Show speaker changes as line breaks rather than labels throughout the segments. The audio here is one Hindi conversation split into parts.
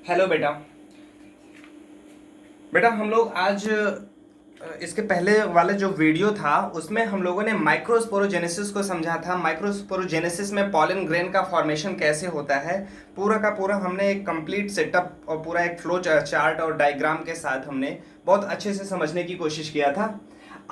हेलो बेटा। बेटा हम लोग आज इसके पहले वाला जो वीडियो था उसमें हम लोगों ने माइक्रोस्पोरोजेनेसिस को समझा था। माइक्रोस्पोरोजेनेसिस में पॉलन ग्रेन का फॉर्मेशन कैसे होता है, पूरा का पूरा हमने एक कंप्लीट सेटअप और पूरा एक फ्लो चार्ट और डायग्राम के साथ हमने बहुत अच्छे से समझने की कोशिश किया था।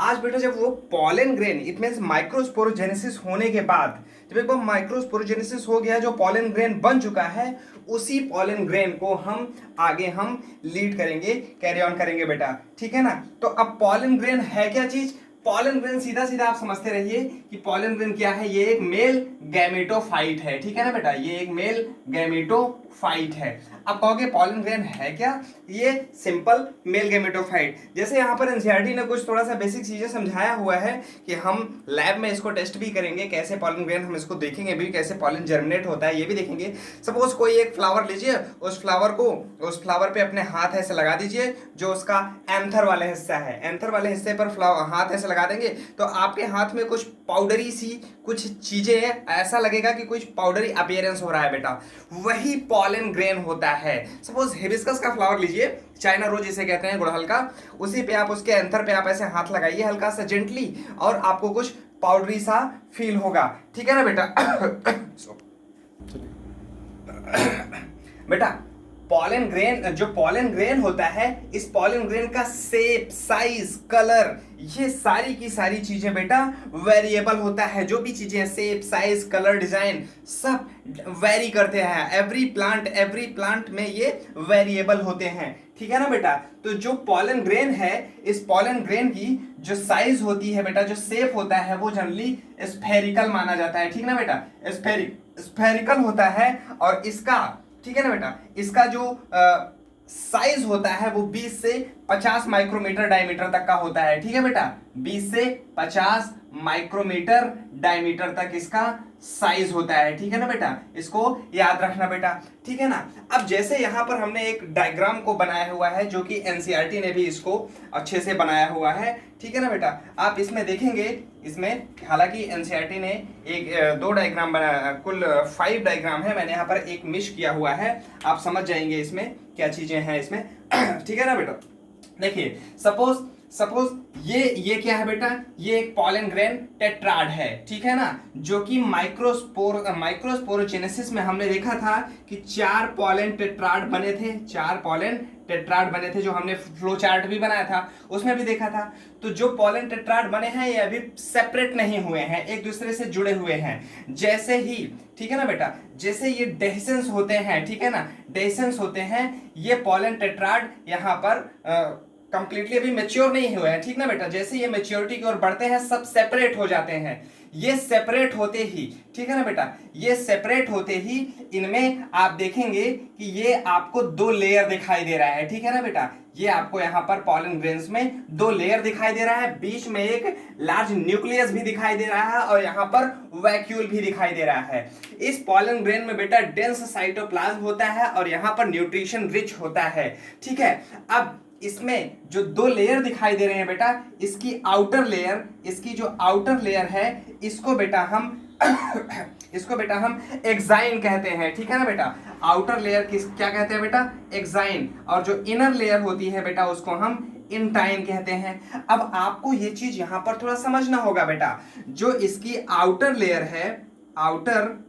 आज बेटा जब वो pollen grain it means microsporogenesis होने के बाद जब एक बार माइक्रोस्पोरोजेनेसिस हो गया, जो पॉलन ग्रेन बन चुका है, उसी पॉलन ग्रेन को हम आगे हम लीड करेंगे, कैरी ऑन करेंगे बेटा। ठीक है ना। तो अब पॉलन ग्रेन है क्या चीज? पॉलन ग्रेन सीधा सीधा आप समझते रहिए कि पॉलन ग्रेन क्या है। ये एक मेल गैमेटोफाइट है। ठीक है ना बेटा, ये एक मेल गैमेटोफाइट है। अब कहोगे पॉलन ग्रेन है क्या? ये सिंपल मेल गैमेटोफाइट। जैसे यहाँ पर एनसीईआरटी ने कुछ थोड़ा सा बेसिक चीजें समझाया हुआ है कि हम लैब में इसको टेस्ट भी करेंगे, कैसे पॉलन ग्रेन हम इसको देखेंगे भी, कैसे पॉलन जर्मिनेट होता है ये भी देखेंगे। सपोज कोई एक फ्लावर लीजिए, उस फ्लावर पे अपने हाथ ऐसे लगा दीजिए, जो उसका एंथर वाला हिस्सा है, एंथर वाले हिस्से पर हाथ ऐसे लगा देंगे तो आपके हाथ में कुछ पाउडरी सी कुछ चीजें हैं, ऐसा लगेगा कि कुछ पाउडरी अपीयरेंस हो रहा है बेटा, वही पॉलन ग्रेन होता है। सपोज हिबिस्कस का फ्लावर लीजिए, चाइना रोज जिसे कहते हैं, गुड़हल का, उसी पे आप उसके एंथर पे आप ऐसे हाथ लगाइए हल्का सा जेंटली, और आपको कुछ पाउडरी सा फील होगा। ठीक है ना बेटा। बेटा जो पॉलन ग्रेन होता है, इस पॉलन ग्रेन का शेप, साइज, कलर, ये सारी की सारी चीजें बेटा वेरिएबल होता है। जो भी चीजें शेप, साइज, कलर, डिजाइन सब वेरी करते हैं। एवरी प्लांट में ये वेरिएबल होते हैं। ठीक है ना बेटा। तो जो पॉलन ग्रेन है, इस पॉलन ग्रेन की जो साइज होती है बेटा, जो शेप होता है, वो जनरली स्फेरिकल माना जाता है। ठीक ना बेटा, स्फेरिकल होता है। और इसका, ठीक है ना बेटा, इसका जो साइज होता है वो 20 से 50 माइक्रोमीटर डायमीटर तक का होता है। ठीक है बेटा, 20 से 50 माइक्रोमीटर डायमीटर तक इसका साइज होता है। ठीक है ना बेटा, इसको याद रखना बेटा। ठीक है ना। अब जैसे यहां पर हमने एक डायग्राम को बनाया हुआ है, जो कि एनसीईआरटी ने भी इसको अच्छे से बनाया हुआ है। ठीक है ना बेटा, आप इसमें देखेंगे, इसमें हालांकि एनसीईआरटी ने दो डायग्राम बनाया, कुल 5 डायग्राम है, मैंने यहाँ पर एक मिस किया हुआ है, आप समझ जाएंगे इसमें क्या चीजें हैं इसमें। ठीक है ना बेटा। देखिए सपोज ये क्या है बेटा, ये एक पॉलन ग्रेन टेट्राड है। ठीक है ना, जो कि माइक्रोस्पोरोजेनेसिस में हमने देखा था कि 4 पॉलन टेट्राड बने थे, 4 पॉलन टेट्राड बने थे, जो हमने फ्लो चार्ट भी बनाया था उसमें भी देखा था। तो जो पॉलन टेट्राड बने हैं ये अभी सेपरेट नहीं हुए हैं, एक दूसरे से जुड़े हुए हैं। जैसे ही, ठीक है ना बेटा, जैसे ये डेhiscence होते हैं, ठीक है ना, डेhiscence होते हैं, ये पॉलन टेट्राड यहाँ पर कंप्लीटली अभी मेच्योर नहीं हुए हैं। ठीक ना बेटा, जैसे ये मेच्योरिटी की ओर बढ़ते हैं सब सेपरेट हो जाते हैं। ये सेपरेट होते ही, ठीक है ना बेटा, ये सेपरेट होते ही इनमें आप देखेंगे कि ये आपको 2 लेयर दिखाई दे रहा है। ठीक है ना बेटा, ये आपको यहाँ पर पॉलन ग्रेन्स में 2 लेयर दिखाई दे रहा है, बीच में एक लार्ज न्यूक्लियस भी दिखाई दे रहा है, और यहाँ पर वैक्यूल भी दिखाई दे रहा है। इस पॉलन ग्रेन में बेटा डेंस साइटोप्लाज्म होता है और यहाँ पर न्यूट्रिशन रिच होता है। ठीक है। अब इसमें जो 2 लेयर दिखाई दे रहे हैं बेटा, इसकी आउटर लेयर, इसकी जो आउटर लेयर है, इसको बेटा हम इसको बेटा हम एक्साइन कहते हैं। ठीक है ना बेटा, आउटर लेयर किस क्या कहते हैं बेटा, एक्साइन, और जो इनर लेयर होती है बेटा उसको हम इंटाइन कहते हैं। अब आपको ये चीज यहां पर थोड़ा समझना होगा बेटा, जो इसकी आउटर लेयर है, आउटर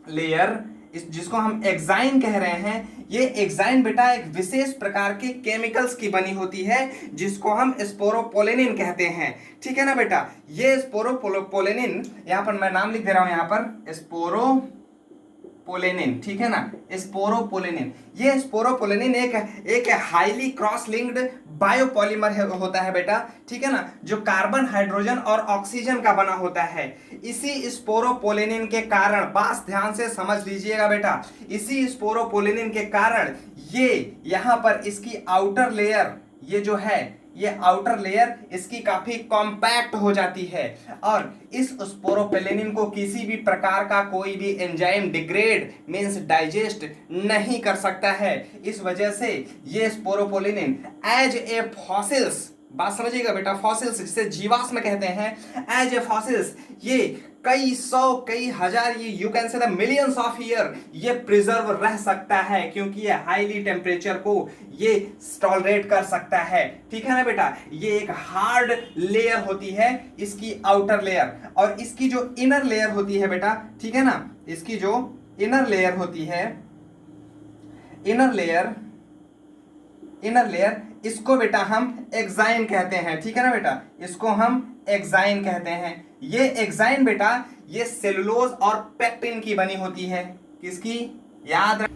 लेयर जिसको हम एक्साइन कह रहे हैं, ये एक्साइन बेटा एक विशेष प्रकार के केमिकल्स की बनी होती है, जिसको हम स्पोरोपोलेनिन कहते हैं। ठीक है ना बेटा, ये स्पोरोपोलेनिन, यहां पर मैं नाम लिख दे रहा हूं, यहां पर स्पोरोपोलेनिन, ठीक है ना, स्पोरोपोलेनिन। ये स्पोरोपोलेनिन एक हाईली क्रॉस लिंक्ड बायोपॉलीमर होता है बेटा। ठीक है ना, जो कार्बन, हाइड्रोजन और ऑक्सीजन का बना होता है। इसी स्पोरोपोलेनिन के कारण, बात ध्यान से समझ लीजिएगा बेटा, इसी स्पोरोपोलेनिन के कारण ये यहां पर इसकी आउटर लेयर, ये जो है, ये आउटर लेयर इसकी काफी कॉम्पैक्ट हो जाती है, और इस स्पोरोपोलेनिन को किसी भी प्रकार का कोई भी एंजाइम डिग्रेड मींस डाइजेस्ट नहीं कर सकता है। इस वजह से ये स्पोरोपोलेनिन एज ए फॉसिल्स, बात समझिएगा बेटा, फॉसिल्स जिसे जीवाश्म कहते हैं, एज ए फॉसिल्स ये कई सौ कई हजार, ये you can say the millions of year ये प्रिजर्व रह सकता है, क्योंकि ये हाईली टेम्परेचर को ये टॉलरेट कर सकता है। ठीक है ना बेटा, ये एक हार्ड लेयर होती है इसकी आउटर लेयर, और इसकी जो इनर लेयर होती है बेटा, ठीक है ना, इसकी जो इनर लेयर होती है, इनर लेयर इसको बेटा हम एक्साइन कहते हैं। ठीक है ना बेटा, इसको हम एक्साइन कहते हैं। ये एक्साइन बेटा ये सेलुलोज और पेक्टिन की बनी होती है। किसकी? याद रख,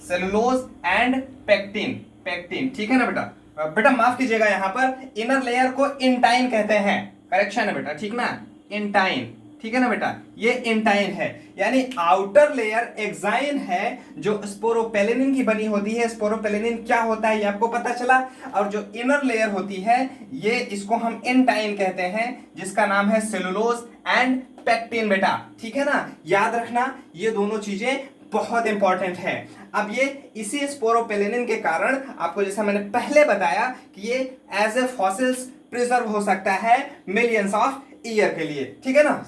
सेलुलोज एंड पेक्टिन। ठीक है ना बेटा, बेटा माफ कीजिएगा, यहां पर इनर लेयर को इंटाइन कहते हैं। करेक्शन है बेटा, ठीक ना, इंटाइन। ठीक है ना बेटा, ये इंटाइन है, यानी आउटर लेयर एक्साइन है जो स्पोरोपेलिनिन की बनी होती है। स्पोरोपेलिनिन क्या होता है ये आपको पता चला, और जो इनर लेयर होती है ये इसको हम इंटाइन कहते हैं, जिसका नाम है सेलुलोज एंड पेक्टिन बेटा। ठीक है ना, याद रखना ये दोनों चीजें बहुत इंपॉर्टेंट है। अब ये इसी स्पोरोपेलिनिन के कारण आपको, जैसा मैंने पहले बताया, कि ये एज ए फॉसिल्स प्रिजर्व हो सकता है मिलियंस ऑफ ईयर के लिए। ठीक है ना,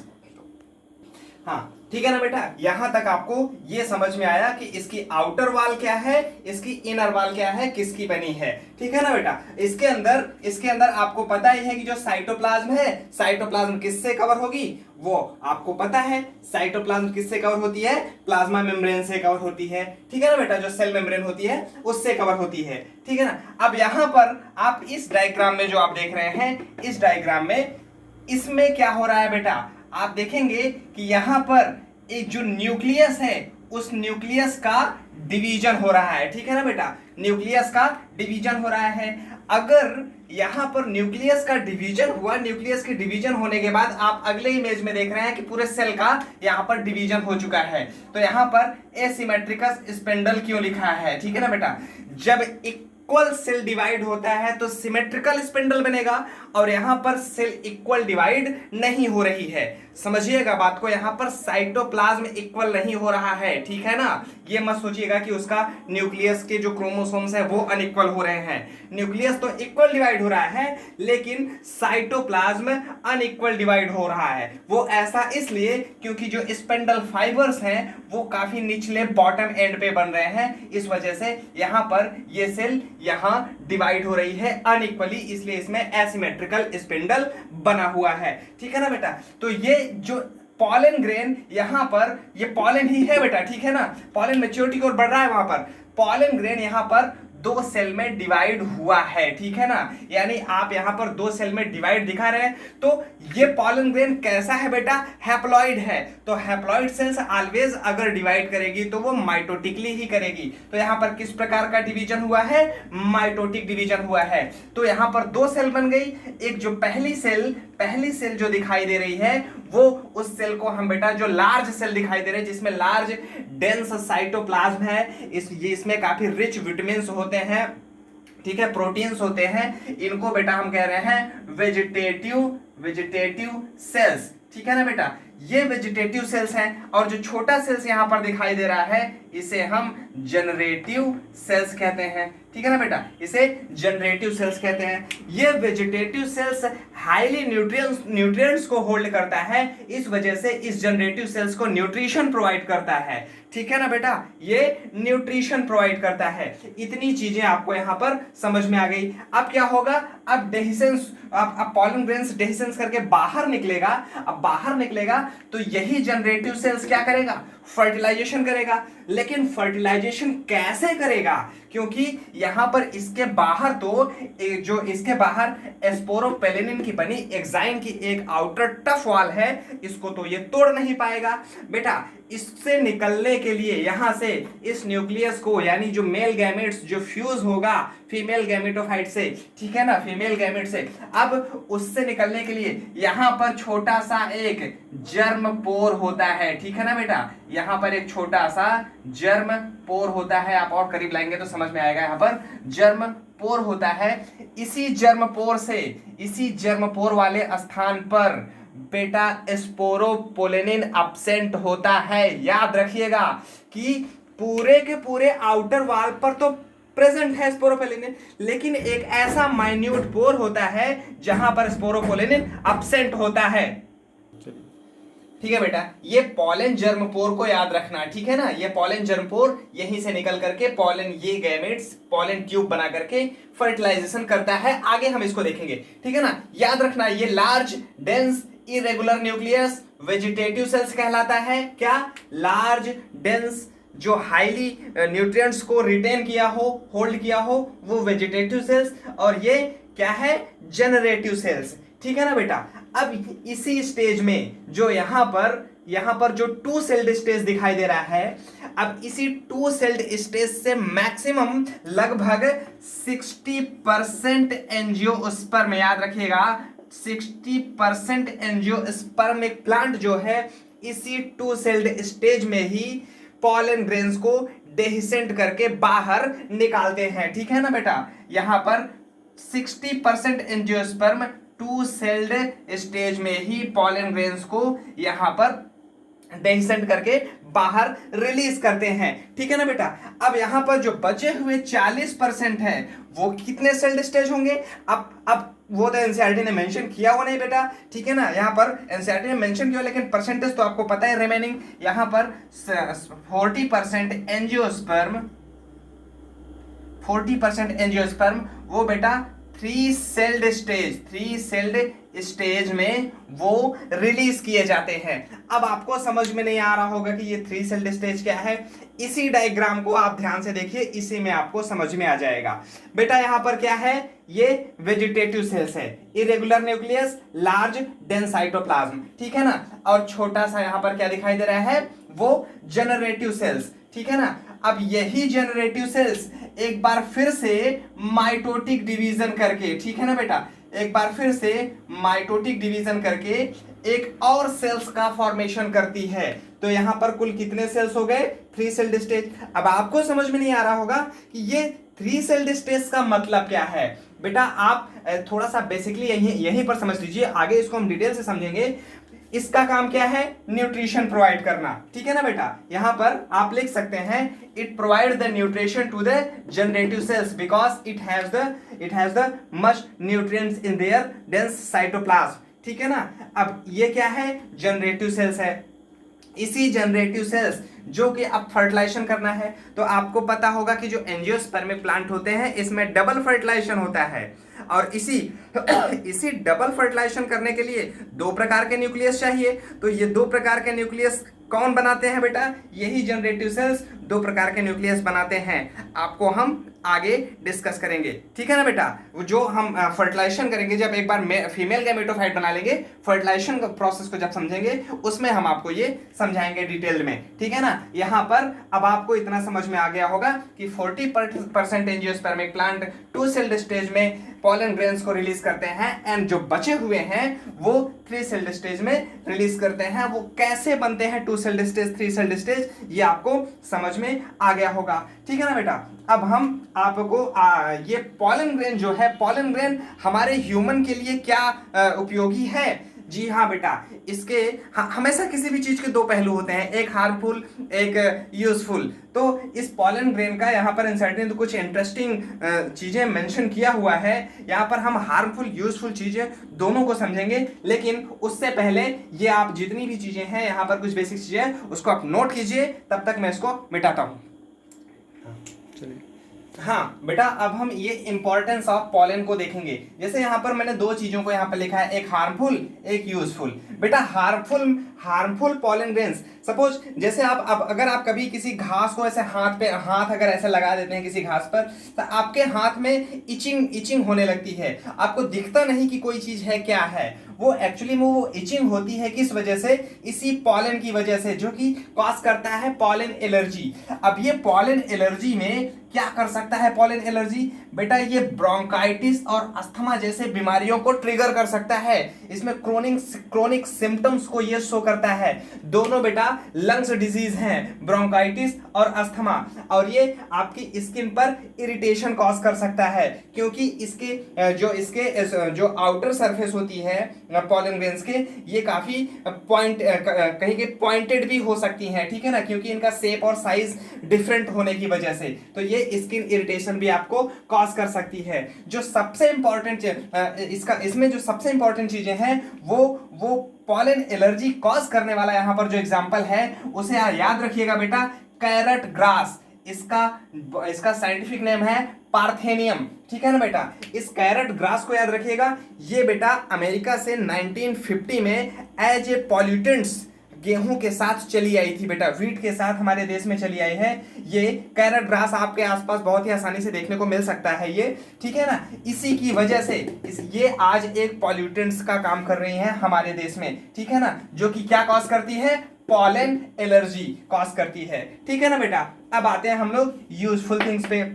हाँ ठीक है ना बेटा, यहां तक आपको ये समझ में आया कि इसकी आउटर वॉल क्या है, इसकी इनर वॉल क्या है, किसकी बनी है। ठीक है ना बेटा, इसके अंदर आपको पता ही है कि जो साइटोप्लाज्म है, साइटोप्लाज्म किससे कवर होगी, वो आपको पता है। साइटोप्लाज्म किससे कवर होती है? प्लाज्मा मेम्ब्रेन से कवर होती है। ठीक है ना बेटा, जो सेल मेम्ब्रेन होती है उससे कवर होती है। ठीक है ना, अब यहां पर आप इस डायग्राम में जो आप देख रहे हैं, इस डायग्राम में इसमें क्या हो रहा है बेटा, आप देखेंगे कि यहां पर एक जो न्यूक्लियस है उस न्यूक्लियस का डिवीजन हो रहा है। ठीक है ना बेटा, न्यूक्लियस का डिवीजन हो रहा है। अगर यहां पर न्यूक्लियस का डिवीजन हुआ, न्यूक्लियस के डिवीजन होने के बाद आप अगले इमेज में देख रहे हैं कि पूरे सेल का यहां पर डिवीजन हो चुका है। तो यहां पर एसिमेट्रिकस स्पिंडल क्यों लिखा है? ठीक है ना बेटा, जब इक्वल सेल डिवाइड होता है तो सिमेट्रिकल स्पिंडल बनेगा, और यहां पर सेल इक्वल डिवाइड नहीं हो रही है। समझिएगा बात को, यहां पर साइटोप्लाज्म इक्वल नहीं हो रहा है। ठीक है ना, ये मत सोचिएगा कि उसका न्यूक्लियस के जो क्रोमोसोम्स है वो अनइक्वल हो रहे हैं। न्यूक्लियस तो इक्वल डिवाइड हो रहा है, लेकिन साइटोप्लाज्म अनइक्वल डिवाइड हो रहा है। वो ऐसा इसलिए क्योंकि जो स्पिंडल फाइबर्स हैं वो काफी निचले बॉटम एंड पे बन रहे हैं, इस वजह से यहां पर ये सेल यहां डिवाइड हो रही है अनइक्वली, इसलिए इसमें एसिमेट्रिकल स्पिंडल बना हुआ है। ठीक है ना बेटा, तो ये जो पॉलन ग्रेन यहां पर, ये पॉलन ही है बेटा। ठीक है ना, पॉलन मैच्योरिटी की ओर बढ़ रहा है, वहां पर पॉलन ग्रेन यहां पर दो सेल में डिवाइड हुआ है। ठीक है ना, यानी आप यहां पर दो सेल में डिवाइड दिखा रहे हैं। तो ये पॉलन ग्रेन कैसा है बेटा? हैप्लॉइड है। तो हैप्लॉइड सेल्स ऑलवेज अगर डिवाइड करेगी तो वो माइटोटिकली ही करेगी। तो यहां पर किस प्रकार का डिवीजन हुआ है? माइटोटिक डिवीजन हुआ है। तो यहां पर दो सेल बन गई। एक जो पहली सेल जो दिखाई दे रही है वो, उस सेल को हम बेटा जो लार्ज सेल दिखाई दे रहे हैं, जिसमें लार्ज डेंस साइटोप्लाज्म है, इसमें काफी रिच विटामिन्स होते हैं, ठीक है, प्रोटीन्स होते हैं, इनको बेटा हम कह रहे हैं वेजिटेटिव सेल्स। ठीक है ना बेटा, ये वेजिटेटिव सेल्स हैं। और जो छोटा सेल्स यहां पर दिखाई दे रहा है इसे हम जनरेटिव सेल्स कहते हैं। ठीक है ना बेटा, इसे जनरेटिव सेल्स कहते हैं। ये वेजिटेटिव सेल्स हाईली न्यूट्रिएंट्स को होल्ड करता है, इस वजह से इस जनरेटिव सेल्स को न्यूट्रिशन प्रोवाइड करता है। ठीक है ना बेटा, ये न्यूट्रिशन प्रोवाइड करता है। इतनी चीजें आपको यहां पर समझ में आ गई। अब क्या होगा? अब डेहिसेंस, अब पॉलन ग्रेन्स डेहिसेंस करके बाहर निकलेगा। अब बाहर निकलेगा तो यही जनरेटिव सेल्स क्या करेगा? फर्टिलाइजेशन करेगा। लेकिन फर्टिलाइजेशन कैसे करेगा? क्योंकि यहां पर इसके बाहर तो जो इसके बाहर स्पोरोपेलिनिन की बनी एक्साइन की एक आउटर टफ वॉल है, इसको तो ये तोड़ नहीं पाएगा बेटा। इससे निकलने के लिए यहां से इस न्यूक्लियस को, यानी जो मेल गैमेट्स जो फ्यूज होगा फीमेल गैमेटोफाइट से, ठीक है ना, फीमेल गैमेट से, अब उससे निकलने के लिए यहां पर छोटा सा एक जर्म पोर होता है। ठीक है ना बेटा, यहां पर एक छोटा सा जर्म पोर होता है। आप और करीब लाएंगे तो समझ में आएगा। यहां पर जर्म पोर होता है। इसी जर्म पोर वाले स्थान पर बेटा स्पोरोपोलेनिन एब्सेंट होता है। याद रखिएगा कि पूरे के पूरे आउटर वॉल पर तो प्रेजेंट है स्पोरोपोलेनिन, लेकिन एक ऐसा माइन्यूट पोर होता है जहां पर स्पोरोपोलेनिन एब्सेंट होता है। ठीक है बेटा, ये पॉलन जर्मपोर को याद रखना, ठीक है ना, ये पॉलन जर्मपोर यहीं से निकल करके पॉलन, ये गैमेट्स पॉलन ट्यूब बना करके फर्टिलाइजेशन करता है। आगे हम इसको देखेंगे, ठीक है ना। याद रखना, ये large dense irregular nucleus vegetative cells कहलाता है। क्या? लार्ज डेंस, जो हाईली न्यूट्रिएंट्स को रिटेन किया हो, होल्ड किया हो, वो वेजिटेटिव सेल्स, और ये क्या है? जनरेटिव सेल्स, ठीक है ना बेटा। अब इसी स्टेज में जो यहां पर जो टू सेल्ड स्टेज दिखाई दे रहा है, अब इसी टू सेल्ड स्टेज से मैक्सिमम लगभग 60% एंजियोस्पर्म, याद रखिएगा 60% एंजियोस्पर्मिक प्लांट जो है इसी टू सेल्ड स्टेज में ही पॉलन ग्रेन्स को डेहिसेंट करके बाहर निकालते हैं, ठीक है ना बेटा। यहां पर 60% एंजियोस्पर्म टू सेल्ड स्टेज में ही पॉलन ग्रेन्स को यहां पर डेहिसेंट करके बाहर रिलीज करते हैं, ठीक है ना बेटा। अब यहां पर जो बचे हुए 40% है वो कितने सेल्ड स्टेज होंगे? अब वो तो एनसीईआरटी ने मेंशन किया हुआ नहीं बेटा, ठीक है ना। यहां पर एनसीईआरटी ने मेंशन किया, लेकिन परसेंटेज तो आपको पता है रिमेनिंग। यहां पर 40% एंजियोस्पर्म, 40% एंजियोस्पर्म वो बेटा थ्री सेल्ड स्टेज में वो रिलीज किए जाते हैं। अब आपको समझ में नहीं आ रहा होगा कि ये थ्री सेल्ड स्टेज क्या है, इसी डायग्राम को आप ध्यान से देखिए, इसी में आपको समझ में आ जाएगा बेटा। यहां पर क्या है? ये वेजिटेटिव सेल्स है, irregular nucleus, large dense cytoplasm, ठीक है ना। और छोटा सा यहां पर क्या दिखाई दे रहा है? वो जनरेटिव सेल्स, ठीक है ना। अब यही जनरेटिव सेल्स एक बार फिर से माइटोटिक डिवीजन करके, ठीक है ना बेटा, एक बार फिर से माइटोटिक डिवीजन करके एक और सेल्स का फॉर्मेशन करती है। तो यहां पर कुल कितने सेल्स हो गए? Three celled stage. अब आपको समझ में नहीं आ रहा होगा कि ये थ्री सेल्ड स्टेज का मतलब क्या है बेटा। आप थोड़ा सा बेसिकली यहीं पर समझ लीजिए, आगे इसको हम डिटेल से समझेंगे। इसका काम क्या है? न्यूट्रिशन प्रोवाइड करना, ठीक है ना बेटा। यहां पर आप लिख सकते हैं it provide the nutrition to the generative cells because it has the much nutrients in their dense cytoplasm, ठीक है ना। अब ये क्या है? जनरेटिव सेल्स है। इसी जनरेटिव सेल्स जो कि अब फर्टिलाइजेशन करना है, तो आपको पता होगा कि जो एंजियोस्पर्मिक प्लांट होते हैं इसमें डबल फर्टिलाइजेशन होता है, और इसी डबल फर्टिलाइजेशन करने के लिए दो प्रकार के न्यूक्लियस चाहिए। तो ये दो प्रकार के न्यूक्लियस कौन बनाते हैं बेटा? यही जनरेटिव सेल्स दो प्रकार के न्यूक्लियस बनाते हैं। आपको हम आगे डिस्कस करेंगे, ठीक है ना बेटा। जो हम फर्टिलाइजेशन करेंगे, जब एक बार फीमेल गैमेटोफाइट बना लेंगे, फर्टिलाइजेशन प्रोसेस को जब समझेंगे उसमें हम आपको ये समझाएंगे डिटेल में, ठीक है ना। यहां पर अब आपको इतना समझ में आ गया होगा कि 40% angiospermic plant two celled stage में पॉलन ग्रेन्स को रिलीज करते हैं, एंड जो बचे हुए हैं वो थ्री सेल्ड स्टेज में रिलीज करते हैं। वो कैसे बनते हैं two celled stage, three celled stage, ये आपको समझ में आ गया होगा, ठीक है ना बेटा। अब हम आपको ये पॉलन ग्रेन जो है, पॉलन ग्रेन हमारे ह्यूमन के लिए क्या उपयोगी है? जी हाँ बेटा, इसके हमेशा किसी भी चीज के दो पहलू होते हैं, एक हार्मफुल, एक यूजफुल। तो इस पॉलन ग्रेन का यहाँ पर एनसीईआरटी ने तो कुछ इंटरेस्टिंग चीजें मेंशन किया हुआ है। यहाँ पर हम हार्मफुल यूजफुल चीजें दोनों को समझेंगे, लेकिन उससे पहले ये आप जितनी भी चीजें हैं यहाँ पर कुछ बेसिक चीजें उसको आप नोट कीजिए, तब तक मैं इसको मिटाता हूँ। चलिए, हाँ बेटा, अब हम ये इंपॉर्टेंस ऑफ पॉलन को देखेंगे। जैसे यहाँ पर मैंने दो चीजों को यहाँ पर लिखा है, एक हार्मफुल, एक यूजफुल। बेटा हार्मफुल पॉलन ग्रेन्स, सपोज जैसे आप अब अगर आप कभी किसी घास को ऐसे हाथ अगर ऐसे लगा देते हैं किसी घास पर, तो आपके हाथ में इचिंग होने लगती है। आपको दिखता नहीं कि कोई चीज है क्या है, वो एक्चुअली में वो इचिंग होती है किस वजह से? इसी पॉलन की वजह से, जो कि कॉज करता है पॉलन एलर्जी। अब ये पॉलन एलर्जी में क्या कर सकता है? पॉलन एलर्जी बेटा ये ब्रोंकाइटिस और अस्थमा जैसे बीमारियों को ट्रिगर कर सकता है। इसमें क्रोनिक सिम्टम्स को ये शो करता है। दोनों बेटा लंग्स डिजीज हैं, ब्रोंकाइटिस और अस्थमा, और ये आपकी स्किन पर इरिटेशन कॉज कर सकता है, क्योंकि इसके जो आउटर सरफेस होती है पॉलन ग्रेन्स के, ये काफी कहीं के पॉइंटेड भी हो सकती हैं, ठीक है ना, क्योंकि इनका शेप और साइज डिफरेंट होने की वजह से। तो ये ये स्किन इरिटेशन भी आपको कॉज कर सकती है। जो सबसे इंपॉर्टेंट इसमें जो सबसे इंपॉर्टेंट चीजें हैं वो पॉलन एलर्जी कॉज करने वाला यहाँ पर जो एग्जांपल है उसे याद रखिएगा बेटा, कैरेट ग्रास। इसका साइंटिफिक नेम है पार्थेनियम, ठीक है ना बेटा। इस कैरेट ग्रास को याद रखिएगा। ये बेटा अमेरिका से 1950 में एज ए पॉल्यूटेंट्स गेहूं के साथ चली आई थी बेटा, वीट के साथ हमारे देश में चली आई है। ये कैरेट ग्रास आपके आसपास बहुत ही आसानी से देखने को मिल सकता है ये, ठीक है ना। इसी की वजह से ये आज एक पॉल्यूटेंट्स का काम कर रही है हमारे देश में, ठीक है ना, जो कि क्या कॉज करती है, पॉलन एलर्जी कॉज करती है, ठीक है ना बेटा। अब आते हैं हम लोग यूजफुल थिंग्स पे।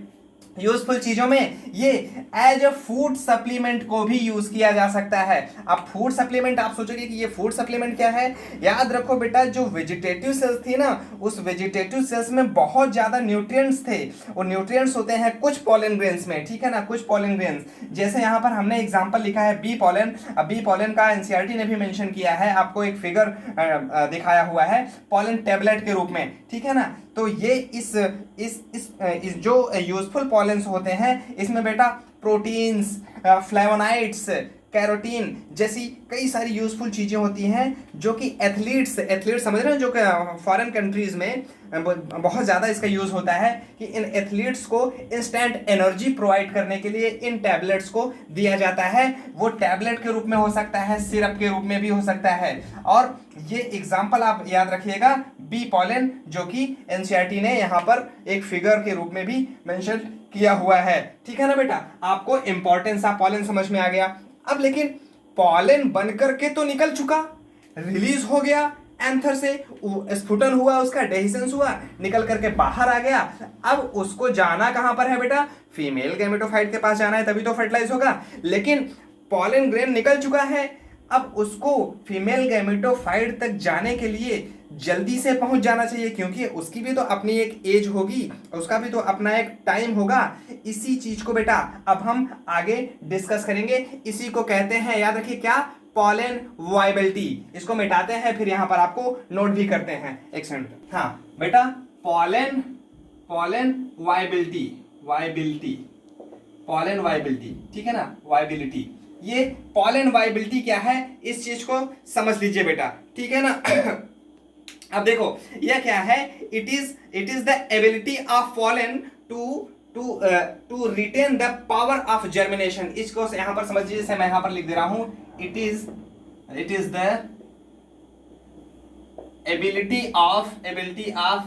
यूजफुल चीजों में ये एज अ फूड सप्लीमेंट को भी यूज किया जा सकता है। अब फूड सप्लीमेंट आप सोचोगे कि ये फूड सप्लीमेंट क्या है, याद रखो बेटा, जो वेजिटेटिव सेल्स थी ना, उस वेजिटेटिव सेल्स में बहुत ज्यादा न्यूट्रिएंट्स थे। वो न्यूट्रिएंट्स होते हैं कुछ पॉलन ग्रेन्स में, ठीक है ना, कुछ पॉलन ग्रेन्स। जैसे यहाँ पर हमने एग्जाम्पल लिखा है बी पॉलन। अब बी पॉलन का एनसीईआरटी ने भी मेंशन किया है, आपको एक फिगर दिखाया हुआ है पॉलन टेबलेट के रूप में, ठीक है ना। तो ये इस जो यूजफुल पॉलेंस होते हैं इसमें बेटा प्रोटीन्स, फ्लेवोनाइड्स, कैरोटीन जैसी कई सारी यूजफुल चीजें होती हैं जो कि एथलीट्स समझ रहे हैं, जो कि फॉरेन कंट्रीज में बहुत ज्यादा इसका यूज होता है कि इन एथलीट्स को इंस्टेंट एनर्जी प्रोवाइड करने के लिए इन टैबलेट्स को दिया जाता है। वो टैबलेट के रूप में हो सकता है, सिरप के रूप में भी हो सकता है। और ये एग्जाम्पल आप याद रखिएगा बी पॉलन, जो कि एनसीईआरटी ने यहाँ पर एक फिगर के रूप में भी मेंशन किया हुआ है, ठीक है ना बेटा। आपको इंपॉर्टेंस ऑफ पॉलन समझ में आ गया। अब लेकिन पॉलन बनकर के तो निकल चुका, रिलीज हो गया एंथर से, स्फुटन हुआ, उसका डेहिसेंस हुआ, निकल करके बाहर आ गया। अब उसको जाना कहां पर है बेटा, फीमेल गैमेटोफाइट के पास जाना है, तभी तो फर्टिलाइज होगा। लेकिन पॉलन ग्रेन निकल चुका है, अब उसको फीमेल गैमेटोफाइट तक जाने के लिए जल्दी से पहुंच जाना चाहिए, क्योंकि उसकी भी तो अपनी एक एज होगी, उसका भी तो अपना एक टाइम होगा। इसी चीज को बेटा अब हम आगे डिस्कस करेंगे। इसी को कहते हैं, याद रखिए क्या, पॉलन वाइबिलिटी। इसको मिटाते हैं, फिर यहां पर आपको नोट भी करते हैं एक सेकंड। हाँ बेटा, पॉलन वाइबिलिटी, पॉलन वाइबिलिटी, ठीक है ना, वाइबिलिटी। ये पॉलन वाइबिलिटी क्या है, इस चीज को समझ लीजिए बेटा, ठीक है ना। अब देखो यह क्या है, it is the ability of pollen to retain the power of germination. इसको यहां पर समझिए, जैसे मैं यहां पर लिख दे रहा हूं, it is the ability of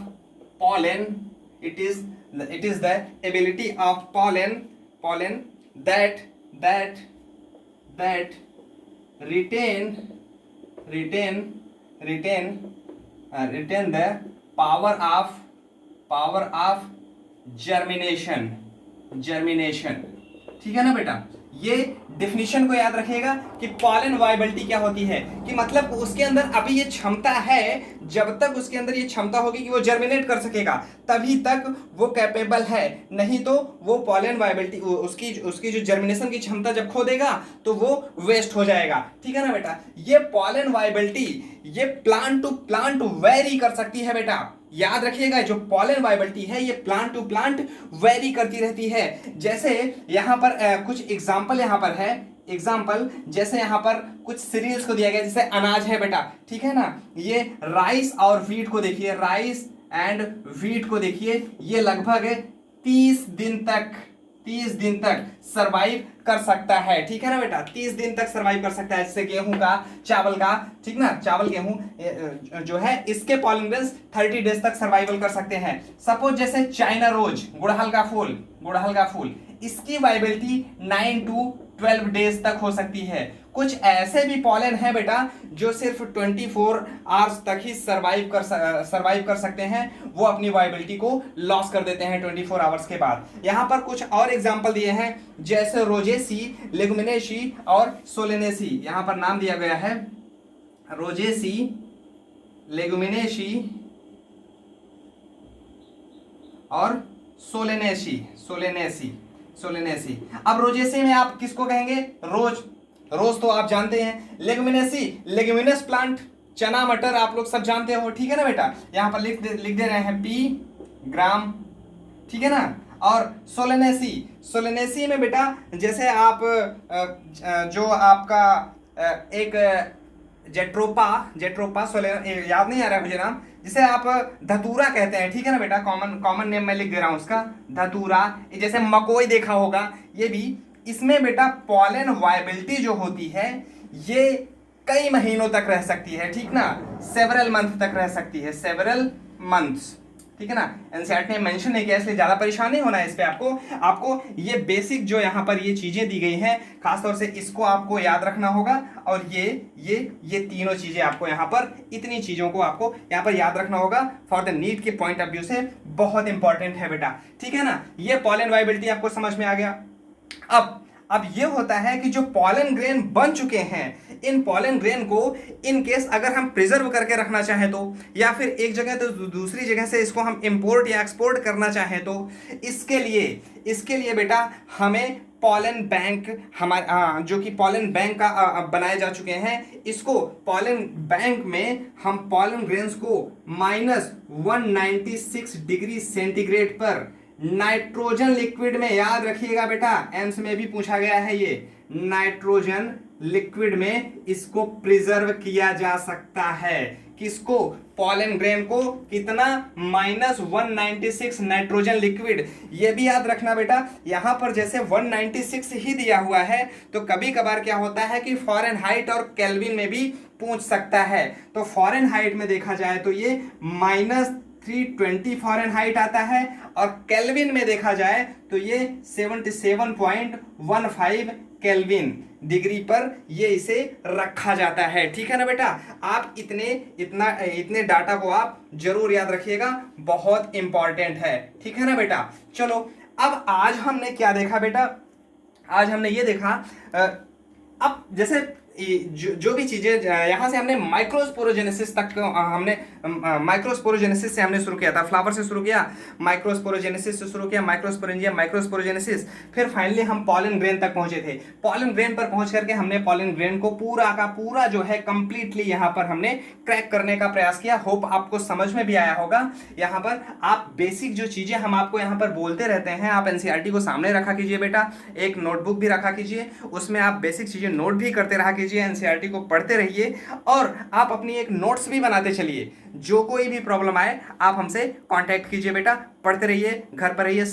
pollen, it is the ability of pollen that retain the power of germination, ठीक है ना बेटा। ये डिफिनीशन को याद रखिएगा कि पॉलन वाइबिलिटी क्या होती है, कि मतलब उसके अंदर अभी ये क्षमता है, जब तक उसके अंदर ये क्षमता होगी कि वो जर्मिनेट कर सकेगा तभी तक वो कैपेबल है, नहीं तो वो पॉलन वाइबिलिटी उसकी जो जर्मिनेशन की क्षमता जब खो देगा तो वो वेस्ट हो जाएगा, ठीक है ना बेटा। ये पॉलन वाइबिलिटी ये प्लांट टू प्लांट वेरी कर सकती है बेटा, याद रखिएगा। जो पॉलन वाइबिलिटी है ये प्लांट टू प्लांट वेरी करती रहती है। जैसे यहां पर कुछ एग्जांपल यहां पर है, एग्जाम्पल जैसे यहां पर कुछ सीरियल्स को दिया गया, जैसे अनाज है बेटा, ठीक है ना। ये राइस और व्हीट को देखिए, राइस एंड व्हीट को देखिए, ये लगभग 30 दिन तक सरवाइव कर सकता है, ठीक है ना बेटा, 30 दिन तक सरवाइव कर सकता है। जैसे गेहूं का, चावल का, ठीक ना, चावल गेहूं जो है इसके पॉलन ग्रेन्स 30 डेज तक सर्वाइवल कर सकते हैं। सपोज जैसे चाइना रोज, गुड़हल का फूल, इसकी वाइबिलिटी 9 to 12 डेज तक हो सकती है। कुछ ऐसे भी पॉलन है बेटा जो सिर्फ 24 आवर्स तक ही सर्वाइव कर सकते हैं, वो अपनी वाइबिलिटी को लॉस कर देते हैं 24 आवर्स के बाद। यहां पर कुछ और एग्जांपल दिए हैं, जैसे रोजेसी, लेगुमिनेसी और सोलेनेसी। यहां पर नाम दिया गया है रोजेसी, लेगुमिनेसी और सोलेनेसी। अब रोजेसी में आप किसको कहेंगे, रोज तो आप जानते हैं। लेगुमिनस प्लांट, चना मटर आप लोग सब जानते हो, ठीक है ना बेटा। यहां पर लिख दे रहे हैं पी ग्राम, ठीक है ना। और सोलेनेसी, सोलेनेसी में बेटा जैसे आप जो आपका एक जेट्रोपा, जेट्रोपा सोले, याद नहीं आ रहा है मुझे नाम, जिसे आप धतूरा कहते हैं, ठीक है ना बेटा, कॉमन कॉमन नेम मैं लिख दे रहा हूं उसका, धतूरा। जैसे मकोई देखा होगा, ये भी, इसमें बेटा पॉलन वायबिलिटी जो होती है ये कई महीनों तक रह सकती है, ठीक ना, सेवरल मंथ तक रह सकती है, सेवरल मंथ्स, ठीक है ना। एनसीईआरटी ने मेंशन नहीं किया इसलिए ज्यादा परेशान नहीं होना है इस पे आपको। आपको ये बेसिक जो यहाँ पर ये चीजें दी गई हैं, खासतौर से इसको आपको याद रखना होगा, और ये तीनों चीजें आपको यहाँ पर, इतनी चीजों को आपको यहाँ पर याद रखना होगा फॉर द नीट के पॉइंट ऑफ व्यू से, बहुत इंपॉर्टेंट है बेटा, ठीक है ना। ये पॉलन वायबिलिटी आपको समझ में आ गया। अब ये होता है कि जो पॉलन ग्रेन बन चुके हैं, इन पॉलन ग्रेन को इन केस अगर हम प्रिजर्व करके रखना चाहें तो, या फिर एक जगह तो दूसरी जगह से इसको हम इंपोर्ट या एक्सपोर्ट करना चाहें तो, इसके लिए बेटा हमें पॉलन बैंक, हमारे जो कि पॉलन बैंक का बनाए जा चुके हैं, इसको पॉलन बैंक में हम पॉलन ग्रेन्स को -196 डिग्री सेंटीग्रेड पर नाइट्रोजन लिक्विड में, याद रखिएगा बेटा, एम्स में भी पूछा गया है ये, नाइट्रोजन लिक्विड में इसको प्रिजर्व किया जा सकता है। किसको? पॉलन ग्रेन को। कितना? -196 नाइट्रोजन लिक्विड। ये भी याद रखना बेटा, यहां पर जैसे 196 ही दिया हुआ है, तो कभी कभार क्या होता है कि फ़ारेनहाइट और केल्विन में भी पूछ सकता है। तो फ़ारेनहाइट में देखा जाए तो ये -320 फ़ारेनहाइट आता है, और केल्विन में देखा जाए तो ये 77.15 केल्विन डिग्री पर ये इसे रखा जाता है, ठीक है ना बेटा। आप इतने डाटा को आप जरूर याद रखिएगा, बहुत इंपॉर्टेंट है, ठीक है ना बेटा। चलो अब आज हमने क्या देखा बेटा, आज हमने ये देखा, अब जैसे जो भी चीजें यहां से हमने माइक्रोस्पोरोजेनेसिस तक हमने माइक्रोस्पोरोजेनेसिस से हमने शुरू किया था, फ्लावर से शुरू किया, माइक्रोस्पोरोजेनेसिस से शुरू किया, माइक्रोस्पोरेंजिया, माइक्रोस्पोरोजेनेसिस, फिर फाइनली हम पॉलन ग्रेन तक पहुंचे थे। पॉलन ग्रेन पर पहुंच करके हमने पॉलन ग्रेन को पूरा का पूरा जो है कंप्लीटली यहां पर हमने क्रैक करने का प्रयास किया। होप आपको समझ में भी आया होगा। यहां पर आप बेसिक जो चीजें हम आपको यहां पर बोलते रहते हैं, आप एनसीईआरटी को सामने रखा कीजिए बेटा, एक नोटबुक भी रखा कीजिए, उसमें आप बेसिक चीजें नोट भी करते रहा कीजिए, एनसीईआरटी को पढ़ते रहिए, और आप अपनी एक नोट्स भी बनाते चलिए। जो कोई भी प्रॉब्लम आए आप हमसे कांटेक्ट कीजिए बेटा, पढ़ते रहिए, घर पर रहिए।